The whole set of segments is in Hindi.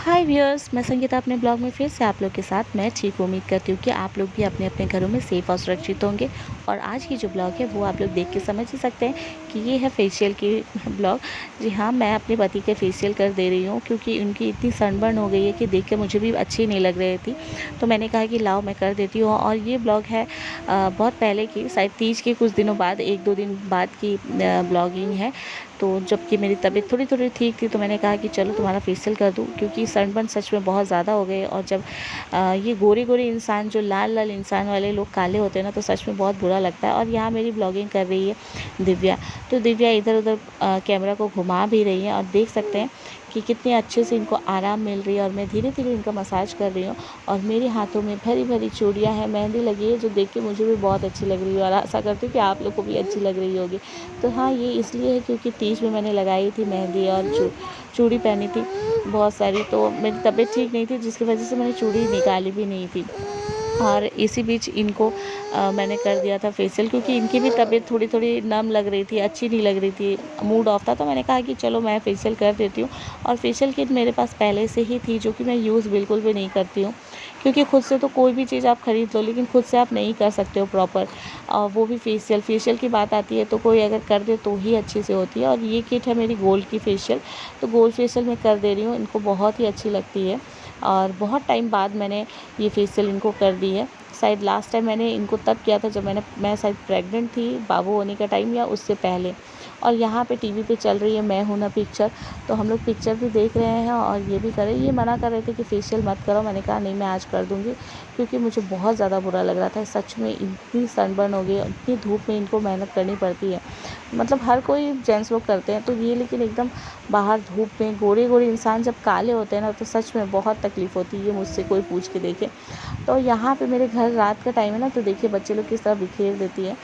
हाय व्यूअर्स, मैं संगीता अपने ब्लॉग में फिर से आप लोग के साथ मैं ठीक उम्मीद करती हूँ कि आप लोग भी अपने अपने घरों में सेफ़ और सुरक्षित होंगे। और आज की जो ब्लॉग है वो आप लोग देख के समझ ही सकते हैं कि ये है फेशियल की ब्लॉग। जी हाँ, मैं अपने पति के फेशियल कर दे रही हूँ क्योंकि उनकी इतनी सनबर्न हो गई है कि देख के मुझे भी अच्छी नहीं लग रही थी। तो मैंने कहा कि लाओ मैं कर देती हूँ। और ये ब्लॉग है बहुत पहले की, शायद तीज के कुछ दिनों बाद, 1-2 दिन बाद की ब्लॉगिंग है। तो जबकि मेरी तबीयत थोड़ी थोड़ी ठीक थी तो मैंने कहा कि चलो तुम्हारा फेशियल कर दूँ, क्योंकि सनबर्न सच में बहुत ज़्यादा हो गए। और जब ये गोरे गोरे इंसान, जो लाल लाल इंसान वाले लोग काले होते हैं ना, तो सच में बहुत बुरा लगता है। और यहाँ मेरी ब्लॉगिंग कर रही है दिव्या। तो दिव्या इधर उधर कैमरा को घुमा भी रही है और देख सकते हैं कि कितने अच्छे से इनको आराम मिल रही है। और मैं धीरे धीरे इनका मसाज कर रही हूँ। और मेरे हाथों में भरी भरी चूड़ियाँ हैं, मेहंदी लगी है, जो देख के मुझे भी बहुत अच्छी लग रही है और आशा करती हूँ कि आप लोग को भी अच्छी लग रही होगी। तो हाँ, ये इसलिए है क्योंकि तीज में मैंने लगाई थी मेहंदी और चूड़ी पहनी थी बहुत सारी। तो मेरी तबीयत ठीक नहीं थी, जिसकी वजह से मैंने चूड़ी निकाली भी नहीं थी। और इसी बीच इनको मैंने कर दिया था फेशियल, क्योंकि इनकी भी तबीयत थोड़ी थोड़ी नम लग रही थी, अच्छी नहीं लग रही थी, मूड ऑफ था। तो मैंने कहा कि चलो मैं फेशियल कर देती हूँ। और फेशियल किट मेरे पास पहले से ही थी, जो कि मैं यूज़ बिल्कुल भी नहीं करती हूँ, क्योंकि खुद से तो कोई भी चीज़ आप ख़रीद लो, लेकिन खुद से आप नहीं कर सकते हो प्रॉपर। वो भी फेशियल की बात आती है तो कोई अगर कर दे तो ही अच्छी से होती है। और ये किट है मेरी गोल्ड की फेशियल, तो गोल्ड फेशियल मैं कर दे रही हूँ। इनको बहुत ही अच्छी लगती है और बहुत टाइम बाद मैंने ये फेशियल इनको कर दी है। शायद लास्ट टाइम मैंने इनको तब किया था जब मैं शायद प्रेग्नेंट थी, बाबू होने का टाइम या उससे पहले। और यहाँ पे टीवी पे चल रही है मैं हूं ना पिक्चर, तो हम लोग पिक्चर भी देख रहे हैं और ये भी कर रहे हैं। ये मना कर रहे थे कि फेशियल मत करो, मैंने कहा नहीं, मैं आज कर दूँगी, क्योंकि मुझे बहुत ज़्यादा बुरा लग रहा था। सच में इतनी सनबर्न हो गई, इतनी धूप में इनको मेहनत करनी पड़ती है। मतलब हर कोई जेंट्स लोग करते हैं, तो ये लेकिन एकदम बाहर धूप में गोरे गोरे इंसान जब काले होते हैं ना, तो सच में बहुत तकलीफ़ होती है। ये मुझसे कोई पूछ के देखे। तो यहाँ पे मेरे घर रात का टाइम है ना, तो देखिए बच्चे लोग किस तरह बिखेर देती है।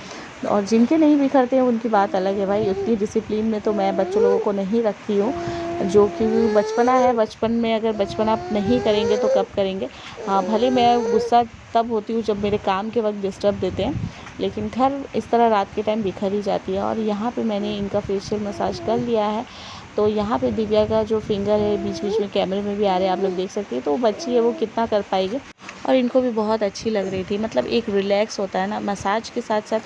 और जिनके नहीं बिखरते हैं उनकी बात अलग है भाई। उतनी डिसिप्लिन में तो मैं बच्चों लोगों को नहीं रखती हूँ, जो कि बचपना है। बचपन में अगर बचपना नहीं करेंगे तो कब करेंगे। हाँ, भले मैं गुस्सा तब होती हूँ जब मेरे काम के वक्त डिस्टर्ब देते हैं, लेकिन घर इस तरह रात के टाइम बिखर ही जाती है। और यहाँ पे मैंने इनका फेशियल मसाज कर लिया है। तो यहाँ पे दिव्या का जो फिंगर है बीच बीच में कैमरे में भी आ रहे हैं, आप लोग देख सकते हैं। तो वो बच्ची है, वो कितना कर पाएगी। और इनको भी बहुत अच्छी लग रही थी। मतलब एक रिलैक्स होता है ना मसाज के साथ साथ,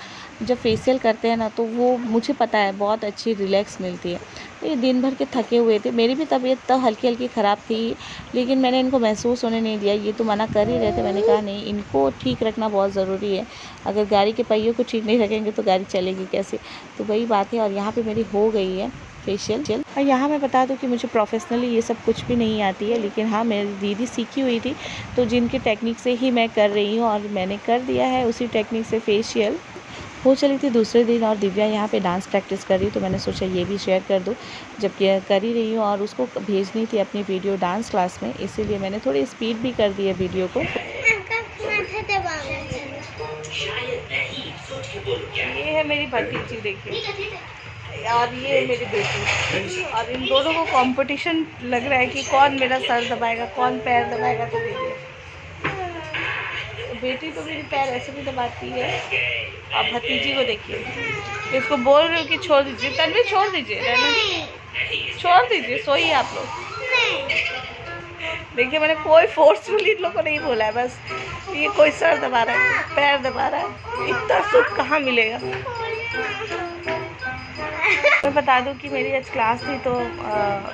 जब फेशियल करते हैं ना, तो वो मुझे पता है बहुत अच्छी रिलैक्स मिलती है। तो ये दिन भर के थके हुए थे, मेरी भी तबीयत तो हल्की हल्की ख़राब थी, लेकिन मैंने इनको महसूस होने नहीं दिया। ये तो मना कर ही रहे थे, मैंने कहा नहीं, इनको ठीक रखना बहुत ज़रूरी है। अगर गाड़ी के पहियों को ठीक नहीं रखेंगे तो गाड़ी चलेगी कैसे। तो वही बात है। और यहाँ पर मेरी हो गई है फेशियल। और यहाँ मैं बता दूँ कि मुझे प्रोफेशनली ये सब कुछ भी नहीं आती है, लेकिन हाँ, मेरी दीदी सीखी हुई थी, तो जिनके टेक्निक से ही मैं कर रही हूँ। और मैंने कर दिया है उसी टेक्निक से फेशियल। हो चली थी दूसरे दिन और दिव्या यहाँ पे डांस प्रैक्टिस कर रही, तो मैंने सोचा ये भी शेयर कर दूँ, जबकि कर ही रही हूँ। और उसको भेजनी थी अपनी वीडियो डांस क्लास में, इसीलिए मैंने थोड़ी स्पीड भी कर दी है वीडियो को। ये है मेरी भतीजी, देखिए, और ये मेरी बेटी। और इन दोनों को कंपटीशन लग रहा है कि कौन मेरा सर दबाएगा, कौन पैर दबाएगा। तो देखिए, बेटी तो मेरी पैर ऐसे भी दबाती है। और भतीजी को देखिए, इसको बोल रही हूँ कि छोड़ दीजिए, तन्वी छोड़ दीजिए, छोड़ दीजिए, सोइए आप लोग। देखिए, मैंने कोई फोर्सफुली इन लोग को नहीं बोला है, बस ये कोई सर दबा रहा है, पैर दबा रहा है। इतना सुख कहाँ मिलेगा। मैं बता दूं कि मेरी आज क्लास थी, तो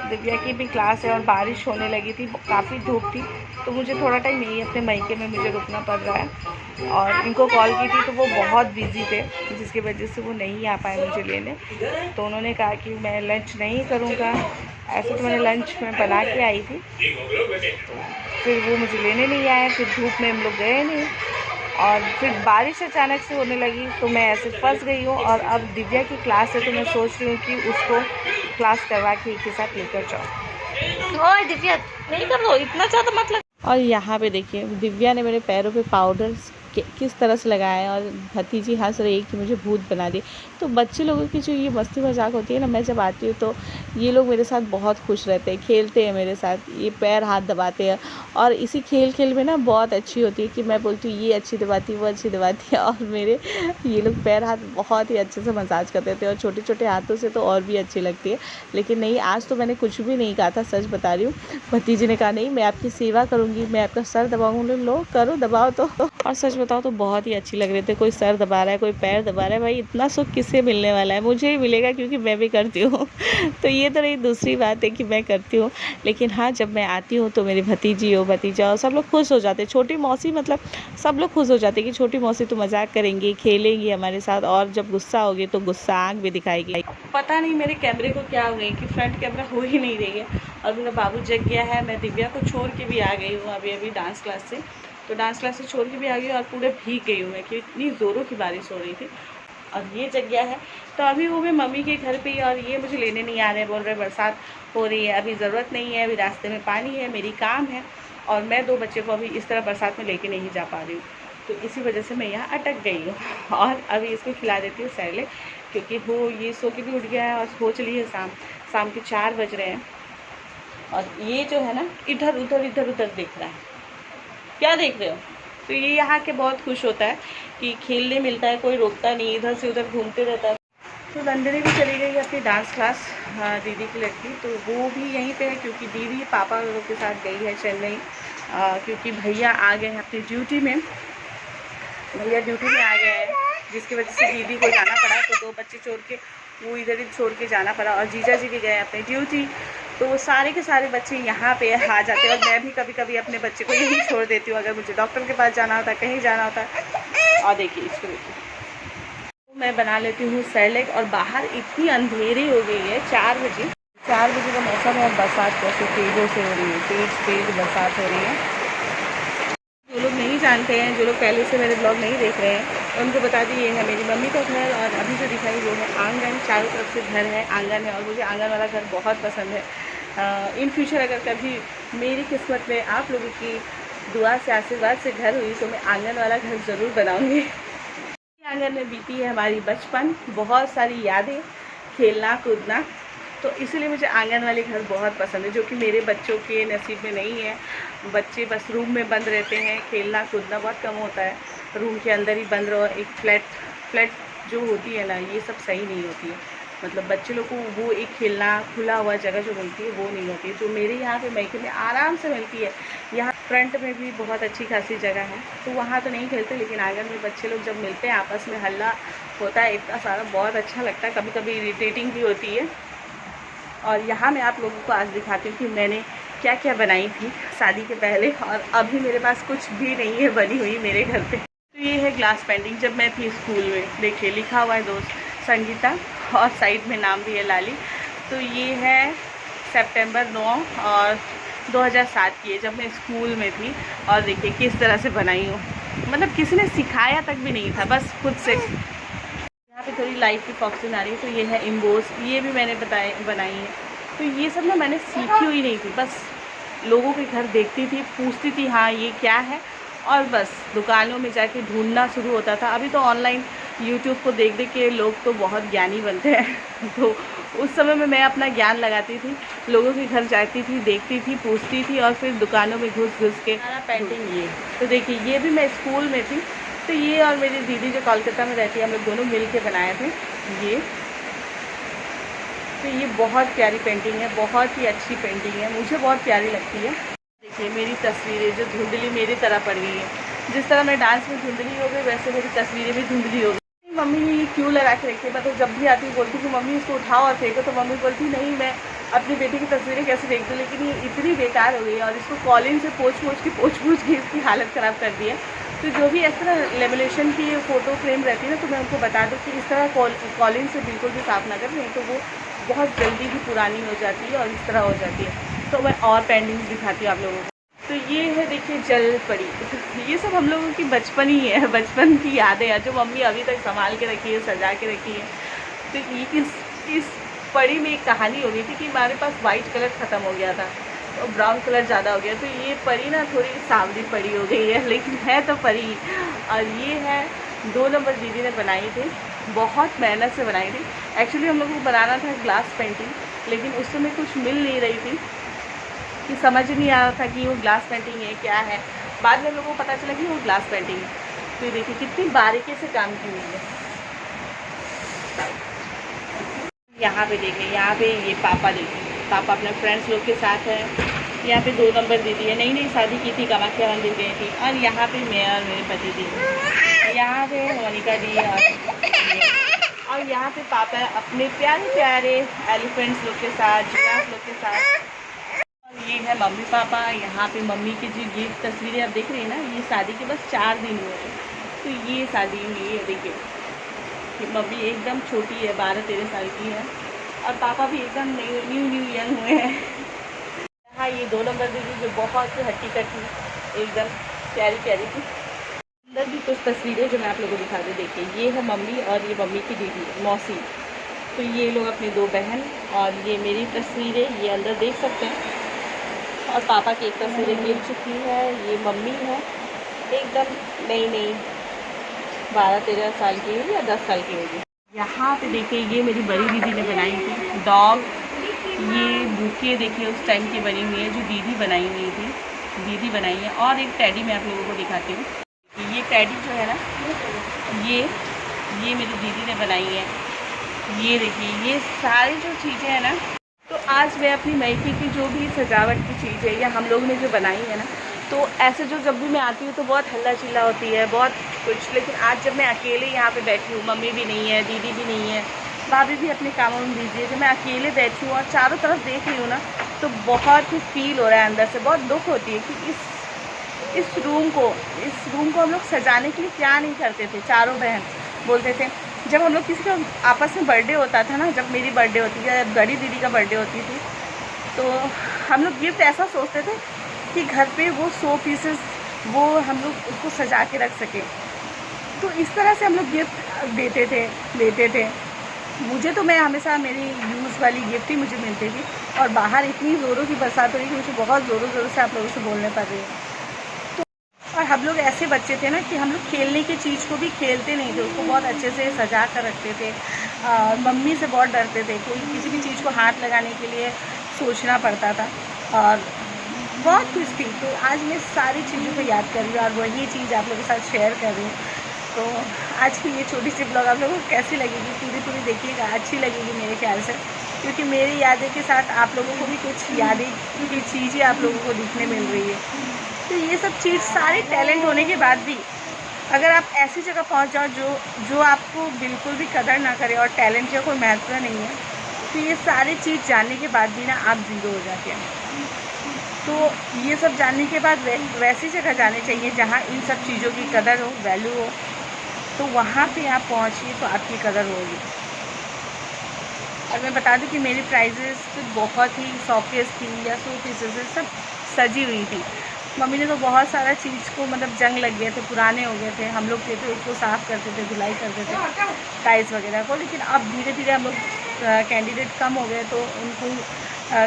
दिव्या की भी क्लास है और बारिश होने लगी थी, काफ़ी धूप थी, तो मुझे थोड़ा टाइम यही अपने मायके में मुझे रुकना पड़ रहा है। और इनको कॉल की थी तो वो बहुत बिजी थे, जिसकी वजह से वो नहीं आ पाए मुझे लेने। तो उन्होंने कहा कि मैं लंच नहीं करूँगा। ऐसे तो मैंने लंच में बना के आई थी, तो फिर वो मुझे लेने नहीं आए। फिर धूप में हम लोग गए नहीं, और फिर बारिश अचानक से होने लगी, तो मैं ऐसे फंस गई हूँ। और अब दिव्या की क्लास है, तो मैं सोच रही हूँ कि उसको क्लास करवा के एक ही साथ लेकर जाओ। ओए दिव्या, नहीं कर दो, इतना ज़्यादा मत लग। और यहाँ पे देखिए, दिव्या ने मेरे पैरों पे पाउडर किस तरह से लगाया है, और भतीजी हंस रही है कि मुझे भूत बना दी। तो बच्चे लोगों की जो ये मस्ती मजाक होती है ना, मैं जब आती हूँ तो ये लोग मेरे साथ बहुत खुश रहते हैं, खेलते हैं मेरे साथ, ये पैर हाथ दबाते हैं। और इसी खेल खेल में ना बहुत अच्छी होती है कि मैं बोलती हूँ ये अच्छी दबाती है, वो अच्छी दबाती है, और मेरे ये लोग पैर हाथ बहुत ही अच्छे से मसाज कर देते हैं, और छोटे छोटे हाथों से तो और भी अच्छी लगती है। लेकिन नहीं, आज तो मैंने कुछ भी नहीं कहा था, सच बता रही हूँ। भतीजी ने कहा नहीं, मैं आपकी सेवा करूँगी, मैं आपका सर दबाऊँगी। लो करो, दबाओ तो। और सच बताओ तो बहुत ही अच्छी लग रहे थे, कोई सर दबा रहा है, कोई पैर दबा रहा है। भाई इतना सुख किससे मिलने वाला है, मुझे ही मिलेगा, क्योंकि मैं भी करती हूँ। तो ये तो रही दूसरी बात है कि मैं करती हूँ। लेकिन हाँ, जब मैं आती हूँ तो मेरी भतीजी हो, भतीजा हो, सब लोग खुश हो जाते हैं। छोटी मौसी मतलब सब लोग खुश हो जाते हैं कि छोटी मौसी तो मजाक करेंगी, खेलेंगी हमारे साथ, और जब गुस्सा होगी तो गुस्सा आँख भी दिखाएगी। पता नहीं मेरे कैमरे को क्या हो गई कि फ्रंट कैमरा हो ही नहीं रही है, और मेरा बाबू जग गया है। मैं दिव्या को छोड़ के भी आ गई हूँ अभी डांस क्लास से। तो डांस क्लास से छोड़ के भी आ गई और पूरे भीग गई हूँ मैं, कि इतनी ज़ोरों की बारिश हो रही थी। और ये जग गया है, तो अभी वो मैं मम्मी के घर पे ही, और ये मुझे लेने नहीं आ रहे हैं, बोल रहे बरसात हो रही है, अभी ज़रूरत नहीं है, अभी रास्ते में पानी है, मेरी काम है, और मैं 2 बच्चे को अभी इस तरह बरसात में लेके नहीं जा पा रही हूँ। तो इसी वजह से मैं यहाँ अटक गई हूँ। और अभी इसको खिला देती हूँ सैरेलैक, क्योंकि वो ये सो के भी उठ गया है, और हो चली है शाम के 4 बज रहे हैं। और ये जो है ना, इधर उधर देख रहा है। क्या देख रहे हो? तो ये यहाँ के बहुत खुश होता है कि खेलने मिलता है, कोई रोकता नहीं, इधर से उधर घूमते रहता है। तो नंदिनी भी चली गई अपनी डांस क्लास, दीदी की लड़की, तो वो भी यहीं पे है, क्योंकि दीदी पापा लोग के साथ गई है चेन्नई, क्योंकि भैया आ गए हैं अपनी ड्यूटी में। भैया ड्यूटी में आ गए हैं, जिसकी वजह से दीदी को जाना पड़ा, तो 2 बच्चे छोड़ के वो इधर ही छोड़ के जाना पड़ा, और जीजा जी भी गए अपनी ड्यूटी। तो वो सारे के सारे बच्चे यहाँ पे आ जाते हैं, और मैं भी कभी कभी अपने बच्चे को यहीं छोड़ देती हूँ, अगर मुझे डॉक्टर के पास जाना होता है, कहीं जाना होता है। और देखिए इसको देखिए, मैं बना लेती हूँ सैरेलैक। और बाहर इतनी अंधेरी हो गई है, 4 बजे का मौसम है, और बरसात कैसे तेज़ों से हो रही है, तेज़ बरसात हो रही है। जो लोग नहीं जानते हैं, जो लोग पहले से मेरे ब्लॉग नहीं देख रहे हैं, उनको बता दी, ये है मेरी मम्मी का घर, और अभी जो दिखाई वो है आंगन। चारों तरफ से घर है, आंगन है, और मुझे आंगन वाला घर बहुत पसंद है। इन फ्यूचर अगर कभी मेरी किस्मत में आप लोगों की दुआ से, आशीर्वाद से घर हुई, तो मैं आंगन वाला घर ज़रूर बनाऊँगी। आंगन में बीती है हमारी बचपन, बहुत सारी यादें, खेलना कूदना, तो इसीलिए मुझे आंगन वाले घर बहुत पसंद है, जो कि मेरे बच्चों के नसीब में नहीं है। बच्चे बस रूम में बंद रहते हैं, खेलना कूदना बहुत कम होता है, रूम के अंदर ही बंद रहो। एक फ्लैट जो होती है ना, ये सब सही नहीं होती है। मतलब बच्चे लोग को वो एक खेलना, खुला हुआ जगह जो मिलती है, वो नहीं होती है, जो मेरे यहाँ पे मैके में आराम से मिलती है। यहाँ फ्रंट में भी बहुत अच्छी खासी जगह है, तो वहाँ तो नहीं खेलते, लेकिन आंगन में बच्चे लोग जब मिलते हैं, आपस में हल्ला होता है इतना सारा, बहुत अच्छा लगता है। कभी कभी इरिटेटिंग भी होती है। और यहाँ मैं आप लोगों को आज दिखाती हूँ कि मैंने क्या क्या बनाई थी शादी के पहले, और अभी मेरे पास कुछ भी नहीं है बनी हुई मेरे घर पे। तो ये है ग्लास पेंटिंग, जब मैं थी स्कूल में, देखिए लिखा हुआ है दोस्त संगीता, और साइड में नाम भी है लाली। तो ये है सितंबर 9 और 2007 की है, जब मैं स्कूल में थी। और देखिए किस तरह से बनाई हूँ, मतलब किसी ने सिखाया तक भी नहीं था, बस खुद से। यहाँ पे थोड़ी लाइट की फॉक्सिंग आ रही है, तो ये है इम्बोस, ये भी मैंने बनाई है। तो ये सब ना मैंने सीखी हुई नहीं थी, बस लोगों के घर देखती थी, पूछती थी हाँ ये क्या है, और बस दुकानों में जाके ढूंढना शुरू होता था। अभी तो ऑनलाइन यूट्यूब को देख देख के लोग तो बहुत ज्ञानी बनते हैं। तो उस समय में मैं अपना ज्ञान लगाती थी, लोगों के घर जाती थी, देखती थी, पूछती थी, और फिर दुकानों में घुस घुस के सारा पेंटिंग। ये तो देखिए, ये भी मैं स्कूल में थी, तो ये और मेरी दीदी जो कोलकाता में रहती है, हम लोग दोनों मिल के बनाए थे ये। तो ये बहुत प्यारी पेंटिंग है, बहुत ही अच्छी पेंटिंग है, मुझे बहुत प्यारी लगती है। देखिए मेरी तस्वीरें जो धुंधली मेरी तरह पड़ गई है, जिस तरह मैं डांस में धुंधली हो गई, वैसे मेरी तस्वीरें भी धुंधली हो गई। मम्मी ने ये क्यों लगा के रखी है, मतलब जब भी आती बोलती कि मम्मी इसको उठाओ और फेंको, तो मम्मी बोलती नहीं मैं अपनी बेटी की तस्वीरें कैसे देख दूँ, लेकिन ये इतनी बेकार हो गई है, और इसको कॉलिन से पोंछ के इसकी हालत ख़राब कर दी है। तो जो भी इस तरह लेमिनेशन की फ़ोटो फ्रेम रहती है ना, तो मैं उनको बता दूँ कि इस तरह कॉलिन से बिल्कुल भी साफ़ ना करें, नहीं तो वो बहुत जल्दी ही पुरानी हो जाती है और इस तरह हो जाती है। तो मैं और पेंटिंग्स दिखाती हूँ आप लोगों को। तो ये है देखिए जल पड़ी, ये सब हम लोगों की बचपन ही है, बचपन की यादें हैं जो मम्मी अभी तक संभाल के रखी है, सजा के रखी है। तो ये इस पड़ी में एक कहानी हो गई थी कि हमारे पास वाइट कलर ख़त्म हो गया था, और ब्राउन कलर ज़्यादा हो गया। तो ये परी ना थोड़ी सांवली परी हो गई है, लेकिन है तो परी। और ये है 2 नंबर दीदी ने बनाई थी, बहुत मेहनत से बनाई थी। एक्चुअली हम लोग को बनाना था ग्लास पेंटिंग, लेकिन उस समय कुछ मिल नहीं रही थी, कि समझ नहीं आ रहा था कि वो ग्लास पेंटिंग है क्या है। बाद में हम लोगों को पता चला कि वो ग्लास पेंटिंग है। तो ये देखिए कितनी बारीकी से काम की हुई है। यहाँ पे देखें, यहाँ पे ये पापा देखें, पापा अपने फ्रेंड्स लोग के साथ है। यहाँ पे 2 नंबर दीदी है, नई नई शादी की थी, कामाख्या मंदिर गई थी। और यहाँ पे मैं और मेरे पति दी, यहाँ पे मोनिका दी, और यहाँ पे पापा अपने प्यारे प्यारे एलिफेंट्स लोग के साथ, जिराफ लोग के साथ। और ये है मम्मी पापा। यहाँ पे मम्मी की जो ये तस्वीरें आप देख रही हैं ना, ये शादी के बस 4 दिन हुए थे, तो ये शादी हुई है। देखिए कि मम्मी एकदम छोटी है, 12-13 साल की है, और पापा भी एकदम न्यू यंग हुए हैं। हाँ, ये 2 नंबर दीदी जो बहुत हट्टी कट्टी एकदम प्यारी प्यारी थी। अंदर भी कुछ तस्वीरें जो मैं आप लोगों को दिखा दूँ। देखिए ये है मम्मी और ये मम्मी की दीदी मौसी। तो ये लोग अपनी 2 बहन, और ये मेरी तस्वीरें ये अंदर देख सकते हैं। और पापा की एक तस्वीरें गिर चुकी है, ये मम्मी है एकदम नई 12-13 साल की होगी या 10 साल की होगी। यहाँ पे देखिए ये मेरी बड़ी दीदी ने बनाई थी डॉग। ये बुके देखिए उस टाइम की बनी हुई है, जो दीदी बनाई हुई थी, दीदी बनाई है। और एक टेडी मैं आप लोगों को दिखाती हूँ। ये टेडी जो है ना, ये मेरी दीदी ने बनाई है। ये देखिए ये सारी जो चीज़ें हैं ना, तो आज मैं अपनी मायके की जो भी सजावट की चीज़ है या हम लोग ने जो बनाई है ना, तो ऐसे जो जब भी मैं आती हूँ तो बहुत हल्ला चिल्ला होती है, बहुत कुछ। लेकिन आज जब मैं अकेले यहाँ पे बैठी हूँ, मम्मी भी नहीं है, दीदी भी नहीं है, भाभी भी अपने कामों में बिजी है, जब मैं अकेले बैठी हूँ और चारों तरफ देख रही हूँ ना, तो बहुत ही फील हो रहा है अंदर से। बहुत दुख होती है कि इस रूम को हम लोग सजाने के लिए क्या नहीं करते थे। चारों बहन बोलते थे, जब हम लोग किसी का आपस में बर्थडे होता था ना, जब मेरी बर्थडे होती थी या बड़ी दीदी का बर्थडे होती थी, तो हम लोग गिफ्ट ऐसा सोचते थे कि घर पे वो 100 पीसेस वो हम लोग उसको सजा के रख सकें। तो इस तरह से हम लोग गिफ्ट देते थे। मुझे तो मैं हमेशा मेरी यूज़ वाली गिफ्ट ही मुझे मिलती थी, और बाहर इतनी ज़ोरों की बरसात हो रही कि मुझे बहुत ज़ोरों से आप लोगों से बोलने पड़ रही है। और हम लोग ऐसे बच्चे थे ना कि हम लोग खेलने की चीज़ को भी खेलते नहीं थे, उसको बहुत अच्छे से सजा कर रखते थे। मम्मी से बहुत डरते थे, कोई किसी भी चीज़ को हाथ लगाने के लिए सोचना पड़ता था, और बहुत कुछ थी। तो आज मैं सारी चीज़ों को याद कर रही हूँ और वही चीज़ आप लोगों के साथ शेयर कर रही हूँ। तो आज की ये छोटी सी ब्लॉग आप लोगों को कैसी लगेगी, पूरी देखिएगा, अच्छी लगेगी मेरे ख्याल से, क्योंकि मेरी यादें के साथ आप लोगों को भी कुछ यादें की चीज़ें आप लोगों को दिखने मिल रही है। तो ये सब चीज़ सारे टैलेंट होने के बाद भी अगर आप ऐसी जगह पहुंच जाओ जो आपको बिल्कुल भी कदर ना करे और टैलेंट का कोई महत्व नहीं है, तो ये सारी चीज़ जानने के बाद भी ना आप ज़ीरो हो जाते हैं। तो ये सब जानने के बाद वैसी जगह जाने चाहिए जहाँ इन सब चीज़ों की कदर हो, वैल्यू हो, तो वहाँ पे आप पहुँचिए तो आपकी कदर होगी। और मैं बता दूं कि मेरी प्राइजेस बहुत ही शॉकेस थी या 100 पीसेस सब सजी हुई थी। मम्मी ने तो बहुत सारा चीज़ को मतलब जंग लग गए थे, पुराने हो गए थे, हम लोग थे तो उसको साफ़ करते थे, धुलाई करते थे टाइल्स वगैरह को। लेकिन अब धीरे धीरे हम लोग कैंडिडेट कम हो गए, तो उनको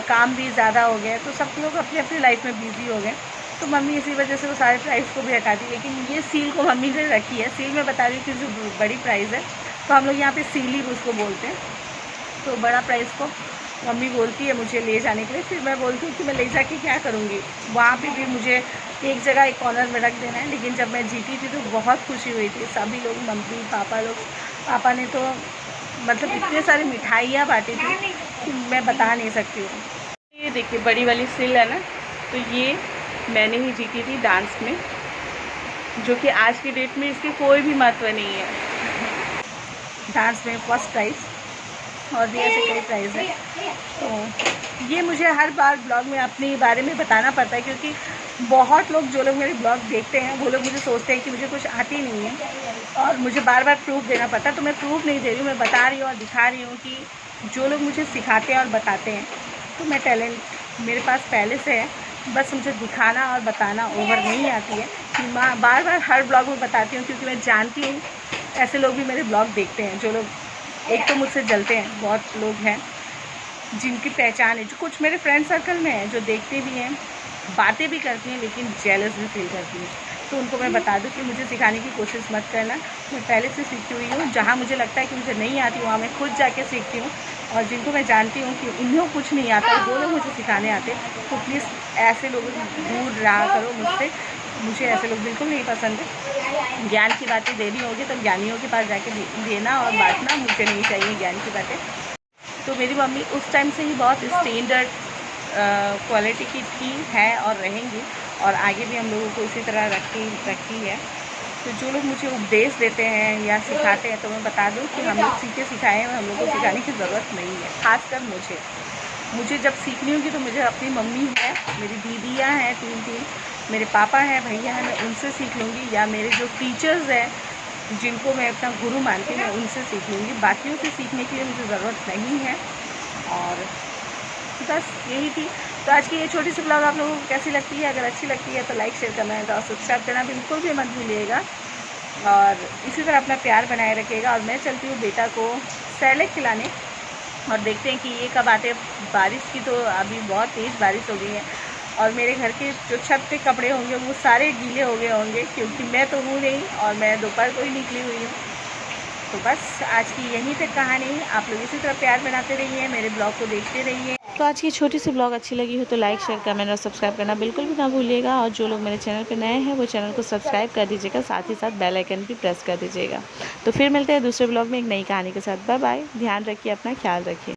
काम भी ज़्यादा हो गया, तो सब लोग अपनी अपनी लाइफ में बिज़ी हो गए। तो मम्मी इसी वजह से वो सारे प्राइस को भी हटा दी। लेकिन ये सील को मम्मी ने रखी है। सील में बता रही हूँ कि जो बड़ी प्राइज़ है, तो हम लोग यहाँ पे सील ही उसको बोलते हैं। तो बड़ा प्राइस को मम्मी बोलती है मुझे ले जाने के लिए, फिर मैं बोलती हूँ कि मैं ले जाके क्या करूँगी, वहाँ पे भी मुझे एक जगह एक कॉर्नर में रख देना है। लेकिन जब मैं जीती थी तो बहुत खुशी हुई थी। सभी लोग, मम्मी पापा लोग, पापा ने तो मतलब इतने सारी मिठाइयाँ बाँटी थी कि मैं बता नहीं सकती हूँ। ये देखिए बड़ी वाली सील है ना, तो ये मैंने ही जीती थी डांस में, जो कि आज की डेट में इसकी कोई भी महत्व नहीं है। डांस में फर्स्ट प्राइज़ और भी ऐसे कई प्राइज़ है। तो ये मुझे हर बार ब्लॉग में अपने बारे में बताना पड़ता है, क्योंकि बहुत लोग जो लोग मेरे ब्लॉग देखते हैं वो लोग मुझे सोचते हैं कि मुझे कुछ आती नहीं है और मुझे बार बार प्रूफ देना पड़ता है। तो मैं प्रूफ नहीं दे रही हूँ, मैं बता रही हूँ और दिखा रही हूँ कि जो लोग मुझे सिखाते हैं और बताते हैं, तो मैं टैलेंट मेरे पास पहले से है, बस मुझे दिखाना और बताना ओवर नहीं आती है। मैं बार बार हर ब्लॉग में बताती हूँ, क्योंकि मैं जानती हूँ ऐसे लोग भी मेरे ब्लॉग देखते हैं, जो लोग एक तो मुझसे जलते हैं, बहुत लोग हैं, जिनकी पहचान है, जो कुछ मेरे फ्रेंड सर्कल में है, जो देखते भी हैं, बातें भी करती हैं, लेकिन जेलस भी फील करती हैं। तो उनको मैं बता दूं कि मुझे सिखाने की कोशिश मत करना, मैं पहले से सीखी हुई हूँ। जहाँ मुझे लगता है कि मुझे नहीं आती वहाँ मैं खुद जाके सीखती हूँ, और जिनको मैं जानती हूँ कि इन्हें कुछ नहीं आता, वो लोग मुझे सिखाने आते, तो प्लीज़ ऐसे लोगों से दूर रहा करो मुझसे। मुझे ऐसे लोग बिल्कुल नहीं पसंद है। ज्ञान की बातें देनी होगी तो ज्ञानियों के पास जाके देना और बांटना, मुझे नहीं चाहिए ज्ञान की बातें। तो मेरी मम्मी उस टाइम से ही बहुत स्टैंडर्ड क्वालिटी की थी, है और रहेंगी, और आगे भी हम लोगों को इसी तरह रखी है। तो जो लोग मुझे उपदेश देते हैं या सिखाते हैं, तो मैं बता दूं कि हम लोग सीखे सिखाए हैं, हम लोग को सिखाने की ज़रूरत नहीं है। खासकर मुझे जब सीखनी होगी तो मुझे अपनी मम्मी है, मेरी दीदियाँ हैं तीन, मेरे पापा हैं, भैया हैं, मैं उनसे सीख लूँगी, या मेरे जो टीचर्स हैं जिनको मैं अपना गुरु मानती हूँ, मैं उनसे सीख लूँगी। बाकियों से सीखने की मुझे ज़रूरत नहीं है। और बस यही थी। तो आज की ये छोटी सी ब्लॉग आप लोगों को कैसी लगती है? अगर अच्छी लगती है तो लाइक, शेयर, कमेंट और सब्सक्राइब करना बिल्कुल भी मत भूलिएगा, और इसी तरह अपना प्यार बनाए रखिएगा। और मैं चलती हूँ बेटा को सैलेड खिलाने, और देखते हैं कि ये कब आते हैं। बारिश की तो अभी बहुत तेज़ बारिश हो गई है, और मेरे घर के जो छत पे कपड़े होंगे वो सारे गीले हो गए होंगे, क्योंकि मैं तो हूँ नहीं और मैं दोपहर को ही निकली हुई हूँ। तो बस आज की यहीं तक कहानी। आप लोग इसी तरह प्यार बनाते रहिए, मेरे ब्लॉग को देखते रहिए। तो आज की छोटी सी ब्लॉग अच्छी लगी हो तो लाइक, शेयर, कमेंट और सब्सक्राइब करना बिल्कुल भी ना भूलिएगा। और जो लोग मेरे चैनल पे नए हैं वो चैनल को सब्सक्राइब कर दीजिएगा, साथ ही साथ बेल आइकन भी प्रेस कर दीजिएगा। तो फिर मिलते हैं दूसरे ब्लॉग में एक नई कहानी के साथ। बाय बाय, ध्यान रखिए अपना, ख्याल रखिए।